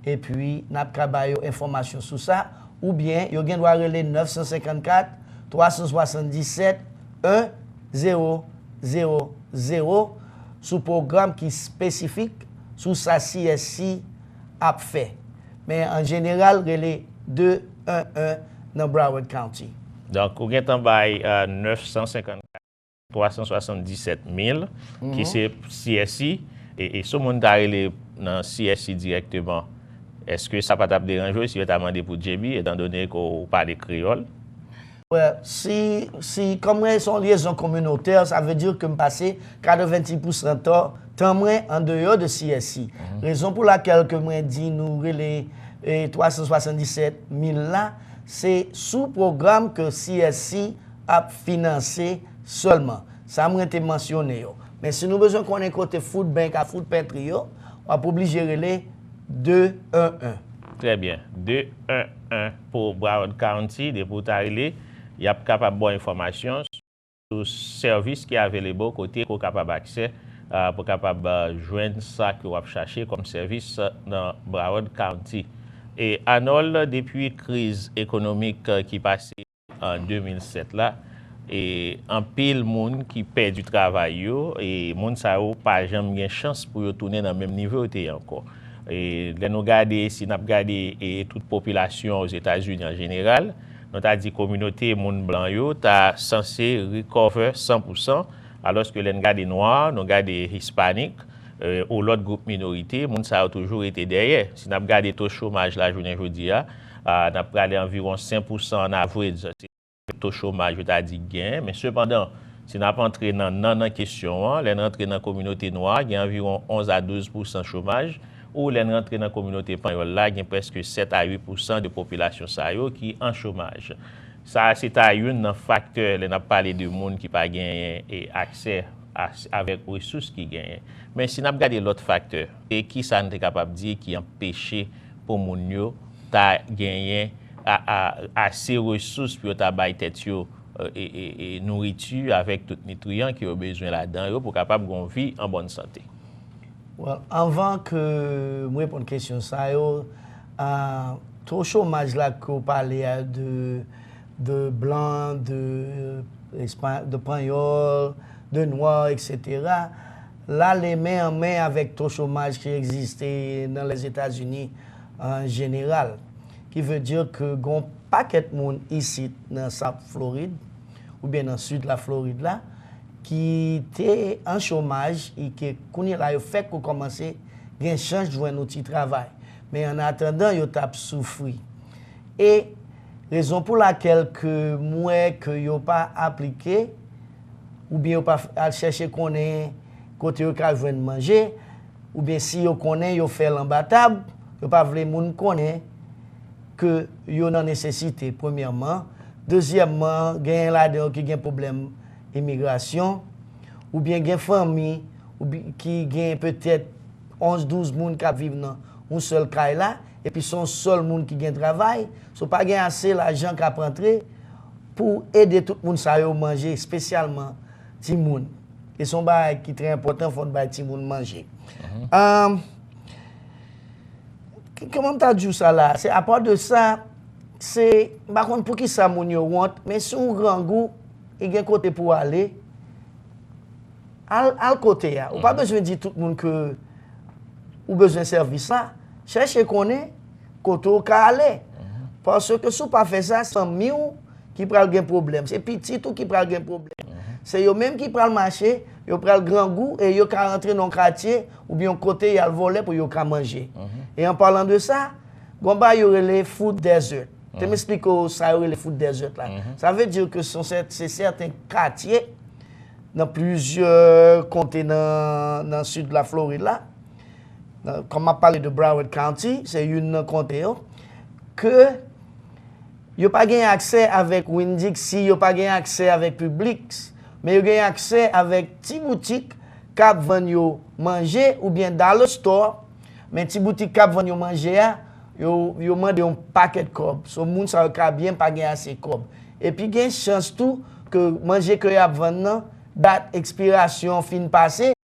et puis n'a ka ba yo information sur ça ou bien yo gen doit relais 954 377 1000 sous programme qui spécifique sous sa CSC a fait. Mais en général relais 211 dans Broward County. Donc on gen tan bay 954 377 000 qui c'est CSI et ce monde arrivé dans CSI directement. Est-ce que ça pas t'a déranger si vous t'a demandé pour JB étant donné qu'on parle créole? Ouais, si comme son liaison communautaire, ça veut dire que me passer 90% temps moins en dehors de CSI. Raison pour laquelle que moi dit nous les 377 000 là, c'est sous programme que CSI a financé seulement. Ça m'a été mentionné. Mais si nous besoin qu'on ait côté food bank à food pantry, on va obligé les 211. Très bien. 211 pour Broward County, de pour il y a capable bonne information sur le service qui est available côté qu'on capable accès pour capable joindre ça que vous chercher comme service dans Broward County. Et Arnold, depuis la crise économique qui passait en 2007 là, et en pile monde qui perd du travail et monde ça pas jamais gain chance pour retourner dans le même niveau était encore. Et nous regarder si n'a regarder et toute population aux États-Unis en général, nous t'a dit communauté monde blanc yo t'a censé recover 100% alors que les regarder noirs, nous regarder hispaniques ou l'autre groupe minorité, monde ça a toujours été derrière. Si n'a regarder taux chômage la journée aujourd'hui n'a regardé environ 5% en average. Taux chômage, je t'ai dit gain, mais cependant, si on n'a pas entré dans la question, les rentrées dans la communauté noire, il y a environ 11 à 12% de chômage, ou les rentrées dans la communauté espagnole, il y a presque 7 à 8% de population qui est en chômage. Ça, c'est un facteur, on a parlé de monde qui pas gagné accès avec ressources qui gagnent. Mais si on regarde l'autre facteur, et qui ça n'est capable de dire qui empêche pour moun yo ta gagner assez ressources pour ta bailler tête yo et nourriture avec tout nutriments qui ont besoin là-dedans pour capable de vie en bonne santé. Well, avant que je réponde à la question, tout le chômage là qu'on parlait de blanc, de pagnol, de noir, etc. Là, les mains en main avec tout le chômage qui existait dans les États-Unis en général. Qui veut dire que il y a un paquet de monde ici dans la Floride, ou bien dans le sud de la Floride là, qui était en chômage et qui a fait qu'on commence à une chance de jouer un outil de travail. Mais en attendant, ils ont souffert. Et raison pour laquelle que moi que yo pas appliqué ou bien yo pas à chercher connaît côté yo ka joindre manger ou bien si yo connaît yo fait l'embattable, yo pas vle moun connaît que yo nan nécessité premièrement, deuxièmement, gen là-dedans qui gen problème immigration ou bien gen famille ou qui gen peut-être 11-12 moun qui vivent dans un seul caille là et puis son seul monde qui gagne travail, so pas gagne assez l'argent qu'a rentré pour aider tout le monde ça yo manger spécialement ti moun. Et son bail qui très important faut bail ti moun manger. Comment t'as dit ça là? C'est à part de ça, c'est par contre pour qui ça moun yo want, mais si on grand goût et gen côté pour aller al côté ya. Ou pas besoin de dire tout le monde que ou besoin de service là. Cherchez qu'on est côté au aller. Parce que si vous pas fait ça, c'est mieux qui prend un problème. C'est petit tout qui prend un problème. C'est eux même qui prend le marché, ils prend le grand goût et ils can rentrer dans le quartier ou bien côté il y a le volet pour ils can manger. Et en parlant de ça, il y aurait les food desert. Tu m'expliques ça y aurait les food desert là. Ça veut dire que c'est certains quartiers dans plusieurs comtés dans le sud de la Floride là. Comme on parle de Broward County, c'est une comté que yo pas gain accès avec Winn-Dixie, yo pas gain accès avec Publix, mais yo gain accès avec ti boutique k'ap vend yo manger ou bien dans le store, mais ti boutique k'ap vend yo manger yo mande un paquet de cob. So moun ça ka bien pas gain assez cob. Et puis gain chance tout que manger que y a vend date expiration fin passé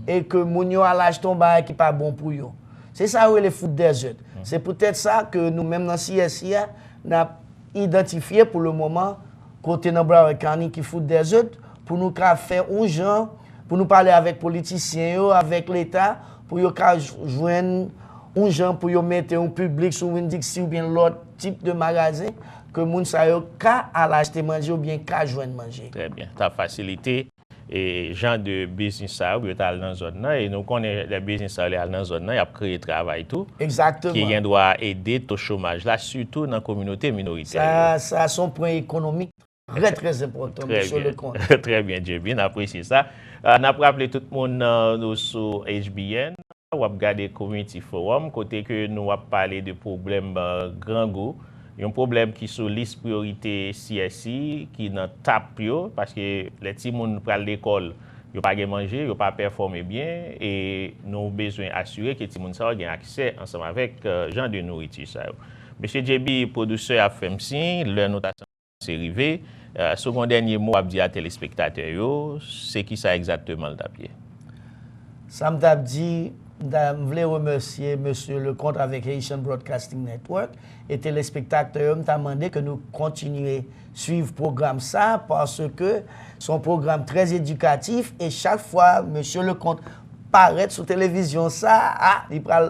et que moun yo a l'âge ton bail qui pas bon pour yo. C'est ça où les food desert. C'est peut-être ça que nous même dans CSI n'a identifié pour le moment côté dans Broward County qui food desert pour nous faire un genre pour nous parler avec politiciens yo, avec l'état pour yo ka joindre un genre pour yo mettre un public sur Winn-Dixie ou bien l'autre type de magasin que moun sa yo ka à l'acheter manger ou bien ka joindre manger. Très bien, ta facilité et gens de business ça ou dans la zone là et nous connaissons les business ça dans la zone là, il a créé travail tout. Exactement. Qui doit aider au chômage là surtout dans la communauté minoritaire. Ça son point économique très important monsieur le comte. Très bien, j'ai bien apprécié ça. On a rappelé tout le monde sur HBN, on a regardé community forum côté que nous avons parlé de problèmes grand goût. Il y a un problème qui sur liste priorité CSI qui dans tape parce que les petits monde prennent l'école, ils pas manger, ils pas performer bien et nous avons besoin d'assurer que les petits monde ça ont accès ensemble avec gens de nourriture ça. Monsieur JB producteur FMC, leur notation c'est arrivé. Second dernier mot à dire à téléspectateurs, c'est qui ça exactement le tapier? Ça m'a dit je voulais remercier monsieur le comte avec Haitian Broadcasting Network et téléspectateurs m'ont demandé que nous continuions à suivre le programme ça parce que son programme très éducatif et chaque fois monsieur le comte paraît sur télévision ça il prend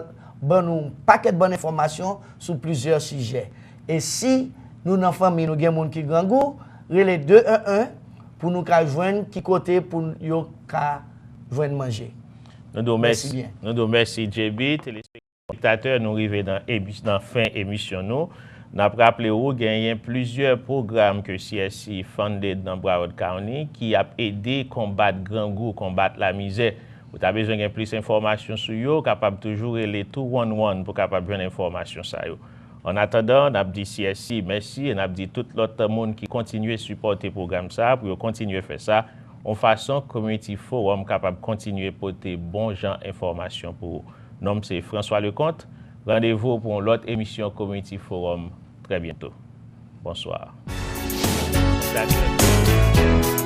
un paquet de bonnes informations sur plusieurs sujets. Et si nous dans la famille nous avons des gens qui grand goût, relais 211 pour nous joindre qui côté pour yo ka joindre manger. Nous remercions JB, téléspectateurs, nous arrivons dans la fin de l'émission. Nous avons rappelé qu'il y a plusieurs programmes que CSI fondé dans Broward County qui a aidé à combattre le grand goût, combattre la misère. Vous avez besoin de plus d'informations sur eux, capable toujours les 211 pour capable de information sur eux. En attendant, n'a dit CSC merci et n'a dit tout l'autre monde qui continue à supporter le programme ça pour continuer à faire ça en façon community forum capable de continuer à porter bon genre information pour nous. Nom c'est François Lecomte. Rendez-vous pour l'autre émission community forum très bientôt. Bonsoir. That's it.